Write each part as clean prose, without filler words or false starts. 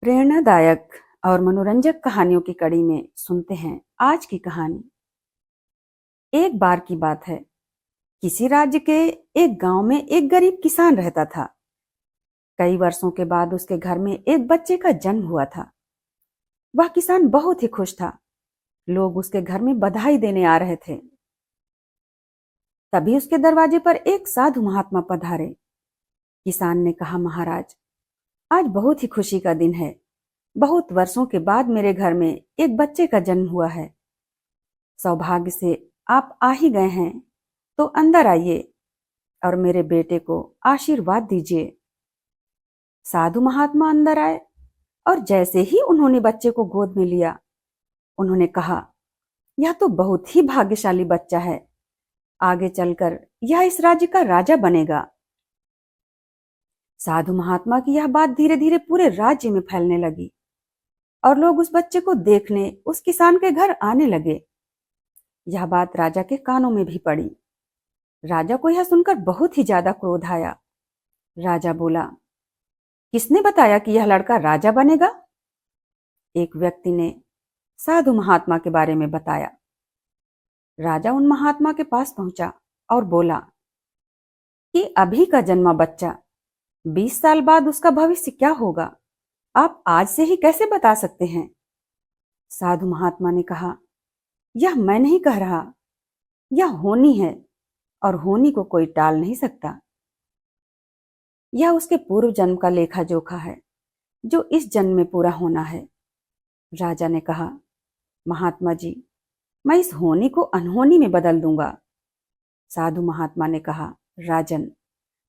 प्रेरणादायक और मनोरंजक कहानियों की कड़ी में सुनते हैं आज की कहानी। एक बार की बात है, किसी राज्य के एक गांव में एक गरीब किसान रहता था। कई वर्षों के बाद उसके घर में एक बच्चे का जन्म हुआ था। वह किसान बहुत ही खुश था। लोग उसके घर में बधाई देने आ रहे थे। तभी उसके दरवाजे पर एक साधु महात्मा पधारे। किसान ने कहा, महाराज, आज बहुत ही खुशी का दिन है। बहुत वर्षों के बाद मेरे घर में एक बच्चे का जन्म हुआ है। सौभाग्य से आप आ ही गए हैं, तो अंदर आइए और मेरे बेटे को आशीर्वाद दीजिए। साधु महात्मा अंदर आए और जैसे ही उन्होंने बच्चे को गोद में लिया, उन्होंने कहा, यह तो बहुत ही भाग्यशाली बच्चा है। आगे चलकर यह इस राज्य का राजा बनेगा। साधु महात्मा की यह बात धीरे धीरे पूरे राज्य में फैलने लगी और लोग उस बच्चे को देखने उस किसान के घर आने लगे। यह बात राजा के कानों में भी पड़ी। राजा को यह सुनकर बहुत ही ज्यादा क्रोध आया। राजा बोला, किसने बताया कि यह लड़का राजा बनेगा? एक व्यक्ति ने साधु महात्मा के बारे में बताया। राजा उन महात्मा के पास पहुंचा और बोला कि अभी का जन्मा बच्चा 20 साल बाद उसका भविष्य क्या होगा, आप आज से ही कैसे बता सकते हैं? साधु महात्मा ने कहा, यह मैं नहीं कह रहा, यह होनी है और होनी को कोई टाल नहीं सकता। यह उसके पूर्व जन्म का लेखा जोखा है जो इस जन्म में पूरा होना है। राजा ने कहा, महात्मा जी, मैं इस होनी को अनहोनी में बदल दूंगा। साधु महात्मा ने कहा, राजन,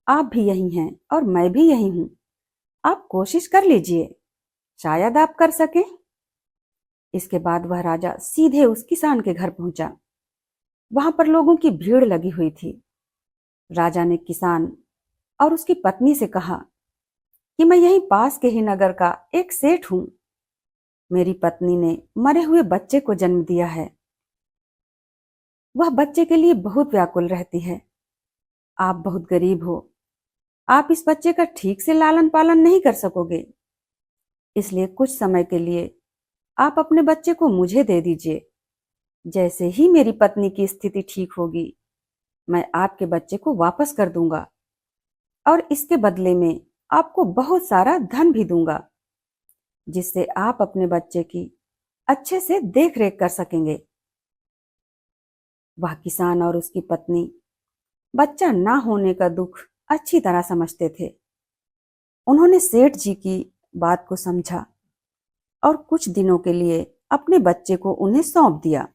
आप भी यही हैं और मैं भी यही हूं। आप कोशिश कर लीजिए, शायद आप कर सकें। इसके बाद वह राजा सीधे उस किसान के घर पहुंचा। वहां पर लोगों की भीड़ लगी हुई थी। राजा ने किसान और उसकी पत्नी से कहा कि मैं यहीं पास के ही नगर का एक सेठ हूं। मेरी पत्नी ने मरे हुए बच्चे को जन्म दिया है। वह बच्चे के लिए बहुत व्याकुल रहती है। आप बहुत गरीब हो, आप इस बच्चे का ठीक से लालन पालन नहीं कर सकोगे, इसलिए कुछ समय के लिए आप अपने बच्चे को मुझे दे दीजिए। जैसे ही मेरी पत्नी की स्थिति ठीक होगी, मैं आपके बच्चे को वापस कर दूंगा और इसके बदले में आपको बहुत सारा धन भी दूंगा, जिससे आप अपने बच्चे की अच्छे से देख रेख कर सकेंगे। वह किसान और उसकी पत्नी बच्चा ना होने का दुख अच्छी तरह समझते थे। उन्होंने सेठ जी की बात को समझा और कुछ दिनों के लिए अपने बच्चे को उन्हें सौंप दिया।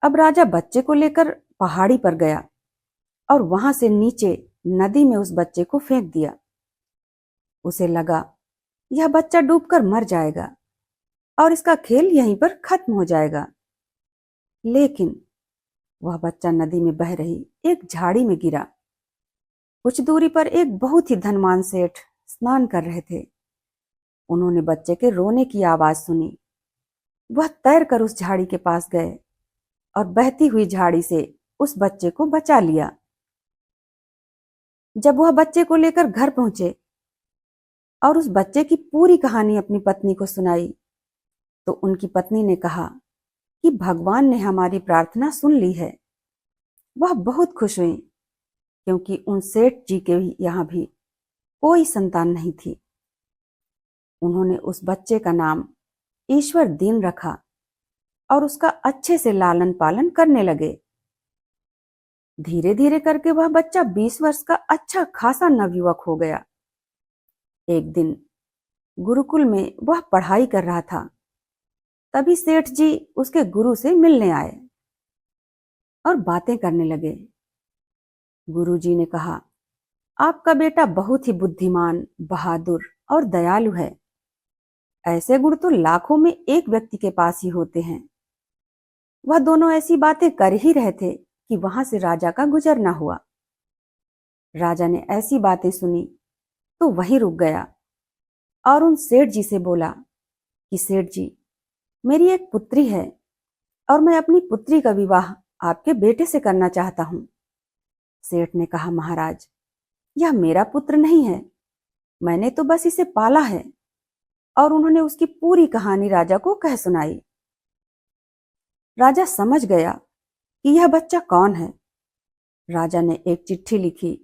अब राजा बच्चे को लेकर पहाड़ी पर गया और वहां से नीचे नदी में उस बच्चे को फेंक दिया। उसे लगा यह बच्चा डूबकर मर जाएगा और इसका खेल यहीं पर खत्म हो जाएगा। लेकिन वह बच्चा नदी में बह रही एक झाड़ी में गिरा। कुछ दूरी पर एक बहुत ही धनवान सेठ स्नान कर रहे थे। उन्होंने बच्चे के रोने की आवाज सुनी। वह तैरकर उस झाड़ी के पास गए और बहती हुई झाड़ी से उस बच्चे को बचा लिया। जब वह बच्चे को लेकर घर पहुंचे और उस बच्चे की पूरी कहानी अपनी पत्नी को सुनाई, तो उनकी पत्नी ने कहा कि भगवान ने हमारी प्रार्थना सुन ली है। वह बहुत खुश हुई क्योंकि उन सेठ जी के यहाँ भी कोई संतान नहीं थी। उन्होंने उस बच्चे का नाम ईश्वर दीन रखा और उसका अच्छे से लालन पालन करने लगे। धीरे धीरे करके वह बच्चा 20 वर्ष का अच्छा खासा नवयुवक हो गया। एक दिन गुरुकुल में वह पढ़ाई कर रहा था। तभी सेठ जी उसके गुरु से मिलने आए और बातें करने लगे। गुरु जी ने कहा, आपका बेटा बहुत ही बुद्धिमान, बहादुर और दयालु है। ऐसे गुण तो लाखों में एक व्यक्ति के पास ही होते हैं। वह दोनों ऐसी बातें कर ही रहे थे कि वहां से राजा का गुजरना हुआ। राजा ने ऐसी बातें सुनी तो वहीं रुक गया और उन सेठ जी से बोला कि सेठ जी, मेरी एक पुत्री है और मैं अपनी पुत्री का विवाह आपके बेटे से करना चाहता हूं। सेठ ने कहा, महाराज, यह मेरा पुत्र नहीं है, मैंने तो बस इसे पाला है। और उन्होंने उसकी पूरी कहानी राजा को कह सुनाई। राजा समझ गया कि यह बच्चा कौन है। राजा ने एक चिट्ठी लिखी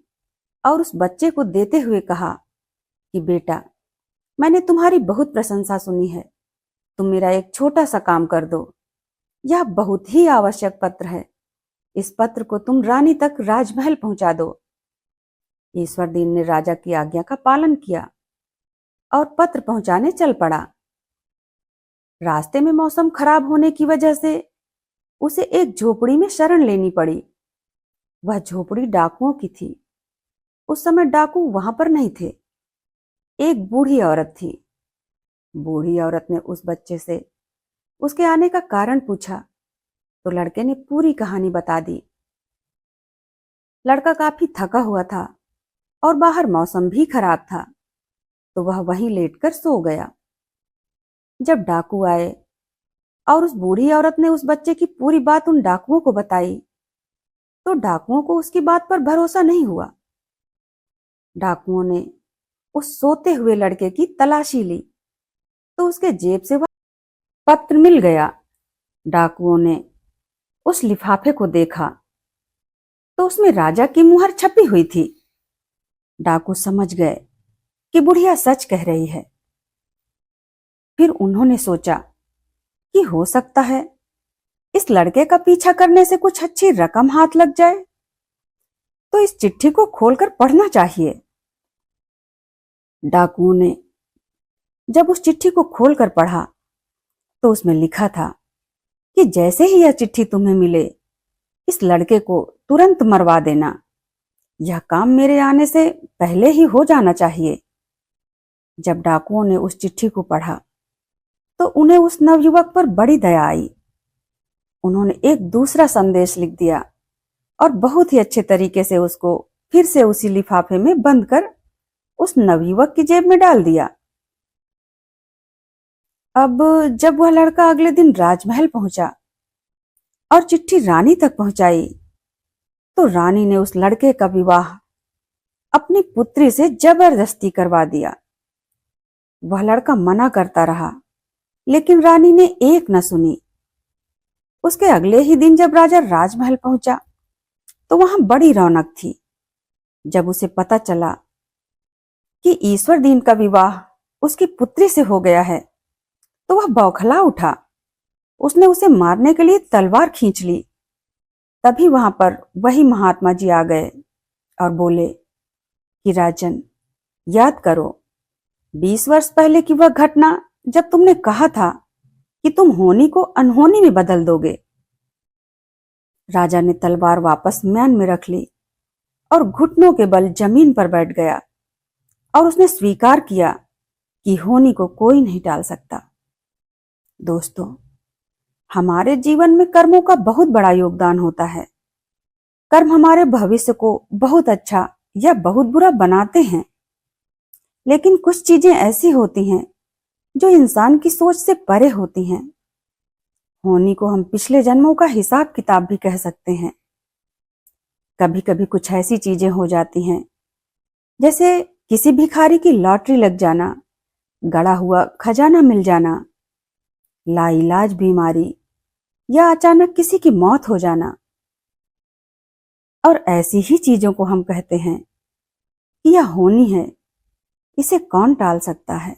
और उस बच्चे को देते हुए कहा कि बेटा, मैंने तुम्हारी बहुत प्रशंसा सुनी है। तुम मेरा एक छोटा सा काम कर दो। यह बहुत ही आवश्यक पत्र है। इस पत्र को तुम रानी तक राजमहल पहुंचा दो। ईश्वरदीन ने राजा की आज्ञा का पालन किया और पत्र पहुंचाने चल पड़ा। रास्ते में मौसम खराब होने की वजह से उसे एक झोपड़ी में शरण लेनी पड़ी। वह झोपड़ी डाकुओं की थी। उस समय डाकू वहां पर नहीं थे। एक बूढ़ी औरत थी। बूढ़ी औरत ने उस बच्चे से उसके आने का कारण पूछा तो लड़के ने पूरी कहानी बता दी। लड़का काफी थका हुआ था और बाहर मौसम भी खराब था, तो वह वहीं लेटकर सो गया। जब डाकू आए और उस बूढ़ी औरत ने उस बच्चे की पूरी बात उन डाकुओं को बताई, तो डाकुओं को उसकी बात पर भरोसा नहीं हुआ। डाकुओं ने उस सोते हुए लड़के की तलाशी ली तो उसके जेब से वह पत्र मिल गया। डाकुओं ने उस लिफाफे को देखा तो उसमें राजा की मुहर छपी हुई थी। डाकू समझ गए कि बुढ़िया सच कह रही है। फिर उन्होंने सोचा कि हो सकता है इस लड़के का पीछा करने से कुछ अच्छी रकम हाथ लग जाए, तो इस चिट्ठी को खोलकर पढ़ना चाहिए। डाकुओं ने जब उस चिट्ठी को खोलकर पढ़ा तो उसमें लिखा था कि जैसे ही यह चिट्ठी तुम्हें मिले, इस लड़के को तुरंत मरवा देना। यह काम मेरे आने से पहले ही हो जाना चाहिए। जब डाकुओं ने उस चिट्ठी को पढ़ा तो उन्हें उस नवयुवक पर बड़ी दया आई। उन्होंने एक दूसरा संदेश लिख दिया और बहुत ही अच्छे तरीके से उसको फिर से उसी लिफाफे में बंद कर उस नवयुवक की जेब में डाल दिया। अब जब वह लड़का अगले दिन राजमहल पहुंचा और चिट्ठी रानी तक पहुंचाई, तो रानी ने उस लड़के का विवाह अपनी पुत्री से जबरदस्ती करवा दिया। वह लड़का मना करता रहा, लेकिन रानी ने एक न सुनी। उसके अगले ही दिन जब राजा राजमहल पहुंचा तो वहां बड़ी रौनक थी। जब उसे पता चला कि ईश्वरदीन का विवाह उसकी पुत्री से हो गया है, तो वह बौखला उठा। उसने उसे मारने के लिए तलवार खींच ली। तभी वहां पर वही महात्मा जी आ गए और बोले कि राजन, याद करो 20 वर्ष पहले की वह घटना जब तुमने कहा था कि तुम होनी को अनहोनी में बदल दोगे। राजा ने तलवार वापस म्यान में रख ली और घुटनों के बल जमीन पर बैठ गया और उसने स्वीकार किया कि होनी को कोई नहीं टाल सकता। दोस्तों, हमारे जीवन में कर्मों का बहुत बड़ा योगदान होता है। कर्म हमारे भविष्य को बहुत अच्छा या बहुत बुरा बनाते हैं, लेकिन कुछ चीजें ऐसी होती हैं जो इंसान की सोच से परे होती हैं। होनी को हम पिछले जन्मों का हिसाब किताब भी कह सकते हैं। कभी कभी कुछ ऐसी चीजें हो जाती हैं, जैसे किसी भिखारी की लॉटरी लग जाना, गड़ा हुआ खजाना मिल जाना, लाइलाज बीमारी या अचानक किसी की मौत हो जाना। और ऐसी ही चीजों को हम कहते हैं कि यह होनी है, इसे कौन टाल सकता है।